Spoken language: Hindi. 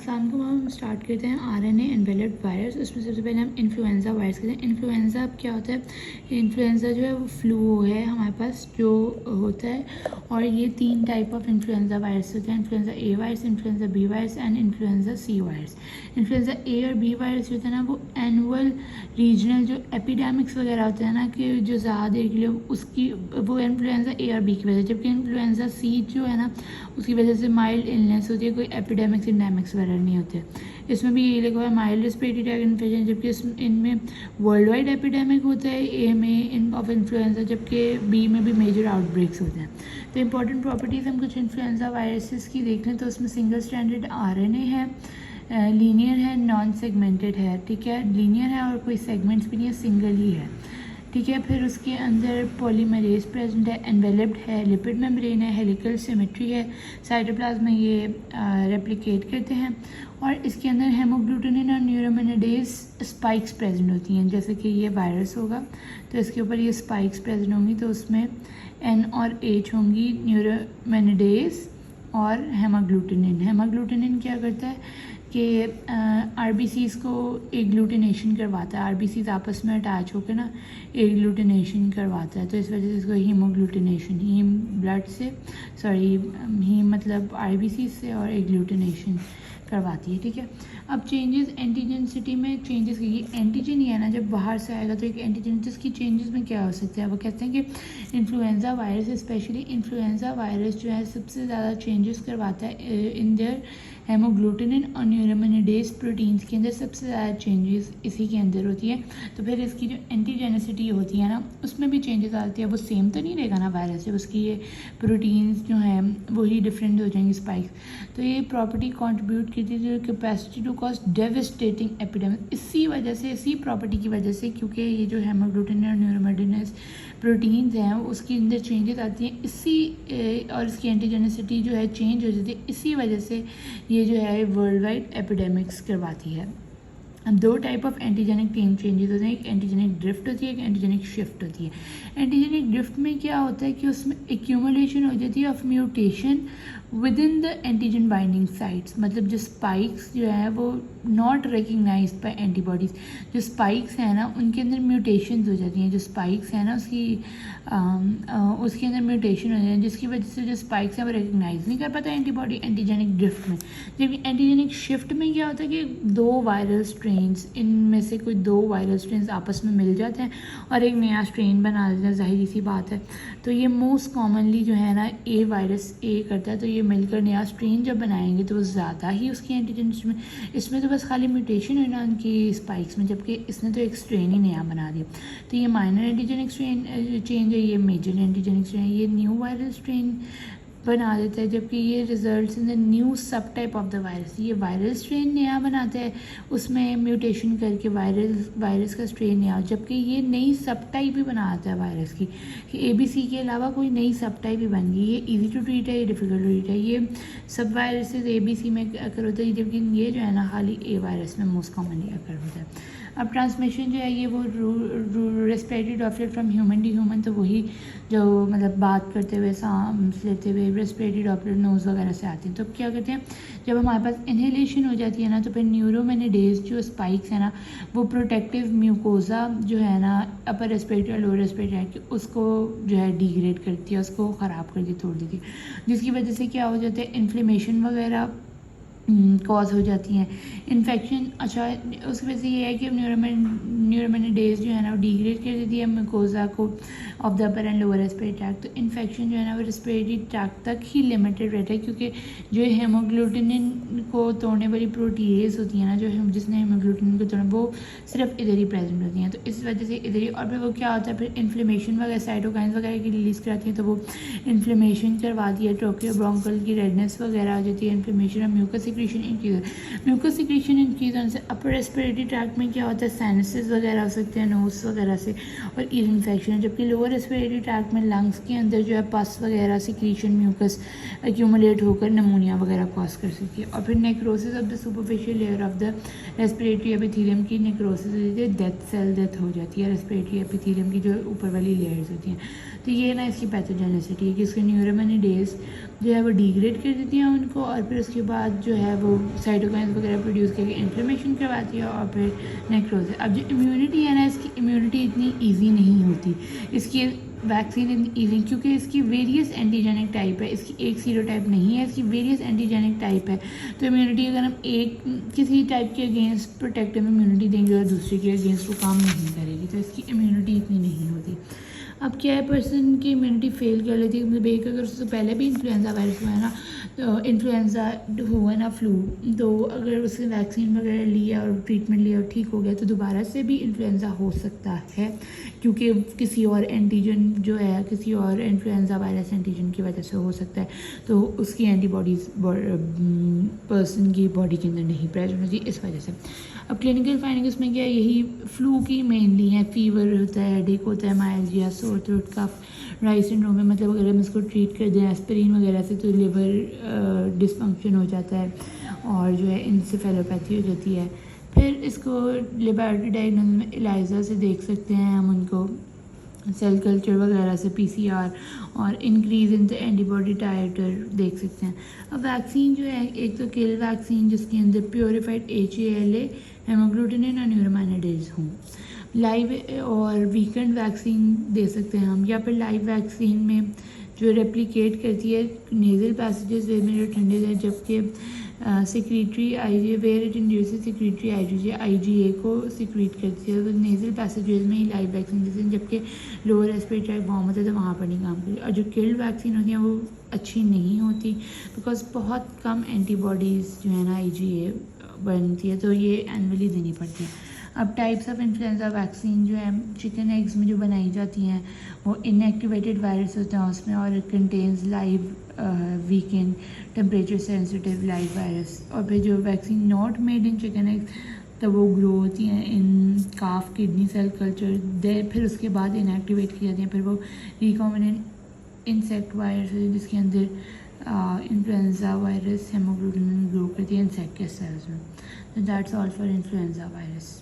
अस्सलाम वालेकुम। हम स्टार्ट करते हैं आरएनए एनवेलप्ड वायरस। उसमें सबसे पहले हम इन्फ्लुएंजा वायरस करते हैं। इन्फ्लुएंजा अब क्या होता है, इन्फ्लुएंजा जो है वो फ्लू है हमारे पास जो होता है, और ये 3 टाइप ऑफ इन्फ्लुएंजा वायरस होते हैं, influenza A virus, influenza B virus and influenza C virus. Influenza A और बी वायरस जो होता है ना, वो एनुअल रीजनल जो एपिडेमिक्स वगैरह होते हैं ना, कि जो ज़्यादा देर के लिए उसकी वो इन्फ्लुएंजा ए और बी की वजह, जबकि इन्फ्लुएंजा सी जो है ना उसकी वजह से माइल्ड इलनेस होती है, कोई एपिडेमिक्स इंडेमिक्स वगैरह नहीं होते। इसमें भी यही लिखा हुआ है माइल्ड रेस्पिरेटरी ट्रैक्ट इन्फेक्शन, जबकि इनमें वर्ल्ड वाइड एपिडेमिक होता है ए में ऑफ इन्फ्लुएंजा, जबकि बी में भी मेजर आउटब्रेक्स होते हैं। तो इंपॉर्टेंट प्रॉपर्टीज़ हम कुछ इन्फ्लुएंजा वायरसेस की देख लें तो उसमें सिंगल स्ट्रैंडेड आरएनए है, लीनियर है, नॉन सेगमेंटेड है, ठीक है, लीनियर है और कोई सेगमेंट्स भी नहीं है, सिंगल ही है, ठीक है। फिर उसके अंदर पॉलीमरेज प्रेजेंट है, एनवेलप्ड है, लिपिड मेम्ब्रेन है, हेलिकल सिमेट्री है, साइटोप्लाज्म में ये रेप्लिकेट करते हैं, और इसके अंदर हेमोग्लूटिनिन और न्यूरोमेनिडेज स्पाइक्स प्रेजेंट होती हैं। जैसे कि ये वायरस होगा तो इसके ऊपर ये स्पाइक्स प्रेजेंट होंगी, तो उसमें एन और एच होंगी, न्यूरोमेनिडेज और हेमोग्लूटिनिन। हेमोग्लूटिनिन क्या करता है कि आरबीसीज़ को एग्लूटिनेशन करवाता है, आरबीसीज़ आपस में अटैच होकर ना एग्लूटिनेशन करवाता है, तो इस वजह से इसको हीमोग्लूटिनेशन, हीम ब्लड से, सॉरी हीम मतलब आरबीसी से, और एग्लूटिनेशन करवाती है, ठीक है। अब चेंजेस एंटीजेनिसिटी में चेंजेस, ये एंटीजन ही है ना, जब बाहर से आएगा तो एक एंटीजेनिसिस की चेंजेस में क्या हो सकता है, वो कहते हैं कि influenza virus, specially influenza virus जो है सबसे ज़्यादा चेंजेस करवाता है इन देयर हेमोग्लूटिनिन और न्यूरोमेनिडेज प्रोटीन्स के अंदर सबसे ज़्यादा चेंजेस इसी के अंदर होती है। तो फिर इसकी जो एंटीजेनिसिटी होती है ना उसमें भी चेंजेस आती है, वो सेम तो नहीं रहेगा ना वायरस से, उसकी ये प्रोटीन्स जो हैं वही डिफरेंट हो जाएंगी, स्पाइक्स। तो ये प्रॉपर्टी कॉन्ट्रीब्यूट करती है capacity to cause devastating epidemic, इसी वजह से, इसी प्रॉपर्टी की वजह से, क्योंकि ये जो हेमोग्लूटिनिन और न्यूरोमेनिडेज प्रोटीन्स हैं उसके अंदर चेंजेस आती हैं इसी और इसकी एंटीजेनिसिटी जो है चेंज हो जाती है, इसी वजह से ये जो है वर्ल्ड वाइड एपिडेमिक्स करवाती है। अब 2 type of antigenic team changes होते हैं, एक एंटीजेनिक ड्रिफ्ट होती है, एक एंटीजेनिक शिफ्ट होती है। एंटीजेनिक ड्रिफ्ट में क्या होता है कि उसमें एक्यूमुलेशन हो जाती है of mutation with in the antigen binding sites, मतलब जो स्पाइक्स जो है वो नॉट रिकग्नाइज्ड बाय एंटीबॉडीज़, जो स्पाइक्स हैं ना उनके अंदर म्यूटेशंस हो जाती हैं, जो स्पाइक्स हैं ना उसके अंदर म्यूटेशन हो जाती है, जिसकी वजह से जो स्पाइक्स हैं वो रिकग्नाइज नहीं कर पाता एंटीबॉडी एंटीजेनिक ड्रिफ्ट में। जबकि एंटीजेनिक शिफ्ट में क्या होता है कि 2 वायरल स्ट्रेन्स, इनमें से कोई 2 वायरल स्ट्रेन्स आपस में मिल जाते हैं और एक नया स्ट्रेन बना देते हैं, जाहिर सी बात है। तो ये मोस्ट कॉमनली जो है ना ए वायरस ए करता है, तो ये मिलकर नया स्ट्रेन जब बनाएंगे तो वो ज़्यादा ही उसकी एंटीजन में, इसमें तो बस खाली म्यूटेशन है ना उनकी स्पाइक्स में, जबकि इसने तो एक स्ट्रेन ही नया बना दिया। तो ये माइनर एंटीजेनिक स्ट्रेन चेंज है, ये मेजर एंटीजेनिक स्ट्रेन है, ये न्यू वायरल स्ट्रेन बना देता है, जबकि ये रिजल्ट्स इन द न्यू सब टाइप ऑफ द वायरस, ये वायरल स्ट्रेन नया बनाता है उसमें म्यूटेशन करके वायरस का स्ट्रेन नया, जबकि ये नई सब टाइप ही बनाता है वायरस की, कि ABC के अलावा कोई नई सब टाइप ही बन गई। ये इजी टू ट्रीट है, ये डिफ़िकल्ट टू ट्रीट है, ये सब वायरसेस ABC में अकर होता है, जबकि ये जो है ना खाली ए वायरस में मोस्ट कॉमनली अकर होता है। अब ट्रांसमिशन जो है ये वो respiratory droplet from human to human, तो वही जो मतलब बात करते हुए, सांस लेते हुए रेस्पिरेटरी ड्रॉपलेट नोज़ वगैरह से आते हैं। तो क्या करते हैं, जब हमारे पास इन्हेलेशन हो जाती है ना तो फिर न्यूरोमेनिडेज जो स्पाइक्स है ना वो प्रोटेक्टिव म्यूकोजा जो है ना अपर रेस्पिरेटरी और लोअर रेस्पिरेटरी उसको जो है डिग्रेड करती है, उसको ख़राब कर दी, तोड़ देती है, जिसकी वजह से क्या हो जाता है इन्फ्लेमेशन वगैरह कॉज हो जाती हैं, इन्फेक्शन। अच्छा, उसकी वजह से ये है कि न्यूरोमेनिडेज जो है ना वो डिग्रेड कर देती है म्यूकोजा को of the upper and lower respiratory tract, तो इन्फेक्शन जो है ना वो रेस्पिरेटरी ट्रैक्ट तक ही लिमिटेड रहता है, क्योंकि जो हेमोग्लूटिनिन को तोड़ने वाली प्रोटीएज होती है ना, जो जिसने हेमोग्लूटिनिन को तोड़ना, वो सिर्फ इधर ही प्रेजेंट होती हैं, तो इस वजह से इधर ही, और फिर वो क्या होता है फिर इन्फ्लेमेशन वगैरह साइटोकाइंस वगैरह की रिलीज़ कराती है, तो वो इन्फ्लेमेशन करवाती है, ट्रोकियो ब्रोंकल की रेडनेस वगैरह हो जाती है, इन्फ्लेमेशन और mucus secretion increase, mucus secretion increase होने से अपर रेस्पिरेटरी ट्रैक्ट में क्या होता है साइनसेस वगैरह हो सकते हैं नोज वगैरह से, और ईयर इन्फेक्शन, जबकि लोअर रेस्पिरेटरी ट्रैक्ट में लंग्स के अंदर जो है पस वगैरह सिक्रीशन म्यूकस एक्यूमुलेट होकर नमूनिया वगैरह कॉज कर सकती है। और फिर necrosis of the superficial layer of the respiratory epithelium की नेक्रोसिस हो जाती है, डेथ सेल डेथ हो जाती है रेस्पिरेटरी एपिथेलियम की जो ऊपर वाली लेयर्स होती हैं। तो ये ना इसकी पैथोजेनिसिटी है कि इसके न्यूरोमेनिडेज जो है वो डिग्रेड कर देती हैं उनको, और फिर उसके बाद जो है वो साइटोकाइंस वगैरह प्रोड्यूस करके इन्फ्लेमेशन करवाती है और फिर नेक्रोसिस। अब जो इम्यूनिटी है ना, इसकी इम्यूनिटी इतनी ईजी नहीं होती, इसकी वैक्सीन इतनी ईजी, क्योंकि इसकी वेरियस एंटीजेनिक टाइप है, इसकी एक सीरोटाइप नहीं है, इसकी वेरियस एंटीजेनिक टाइप है। तो इम्यूनिटी अगर हम एक किसी टाइप के अगेंस्ट प्रोटेक्टिव इम्यूनिटी देंगे और दूसरे के अगेंस्ट वो काम नहीं करेगी, तो इसकी इम्यूनिटी इतनी नहीं होती। अब क्या है, पर्सन की इम्यूनिटी फेल कर लेती है, मतलब एक अगर उससे पहले भी इन्फ्लुएंजा वायरस हुआ है ना, तो इन्फ्लुएंजा हुआ है ना फ्लू, तो अगर उसने वैक्सीन वगैरह लिया और ट्रीटमेंट लिया और ठीक हो गया तो दोबारा से भी इन्फ्लुएंजा हो सकता है, क्योंकि किसी और एंटीजन जो है, किसी और इन्फ्लुएंजा वायरस एंटीजन की वजह से हो सकता है, तो उसकी एंटीबॉडीज़ पर्सन की बॉडी के अंदर नहीं प्रेजेंट होती इस वजह से। अब क्लिनिकल फाइंडिंग इसमें क्या है, यही फ्लू की मेनली है, फीवर होता है, हेडेक होता है, माइल्जिया, सोर थ्रोट, कफ, राइस सिंड्रोम है, मतलब अगर हम इसको ट्रीट कर दें एस्पिरिन वगैरह से तो लिवर डिसफंक्शन हो जाता है और जो है इंसेफेलोपैथी हो जाती है। फिर इसको लेबोरेटरी डायग्नोसिस में एलाइजा से देख सकते हैं हम उनको, सेल कल्चर वगैरह से पीसीआर और इंक्रीज इन द एंटीबॉडी टाइटर देख सकते हैं। अब वैक्सीन जो है, एक तो किल वैक्सीन जिसके अंदर प्योरीफाइड HALA, हेमोग्लूटिनिन और न्यूरोमाइनिडेज हों, लाइव और वीकेंड वैक्सीन दे सकते हैं हम, या फिर लाइव वैक्सीन में जो रेप्लिकेट करती है नेज़ल पैसेजेस वे में जो ठंडे हैं, जबकि secretory IgA where it induces secretory IgA को सिक्रीट करती है, तो नेज़ल पैसेजेस में ही लाइव वैक्सीन देते हैं, जबकि लोअर रेस्पिरेटरी फॉर्म होता है तो वहाँ पर नहीं काम करती। और जो किल्ड वैक्सीन होती हैं वो अच्छी नहीं होती, बिकॉज बहुत कम एंटीबॉडीज़ जो है ना IgA बनती है, तो ये एनुअली देनी पड़ती है। अब टाइप्स ऑफ इन्फ्लुएंजा वैक्सीन जो है चिकन एग्स में जो बनाई जाती हैं वो इनएक्टिवेटेड वायरस होते हैं उसमें, और it contains live weekend temperature sensitive live virus. और फिर जो vaccine not made in chicken eggs, तो वो ग्रो होती हैं इन काफ किडनी सेल कल्चर दे, फिर उसके बाद इनएक्टिवेट की जाती हैं, फिर वो रिकॉम्बिनेंट इंसेक्ट वायरस है जिसके अंदर इन्फ्लुएंजा वायरस हेमोग्लोबिन ग्रो करती है इंसेक्ट के सेल्स में। तो that's all for influenza virus.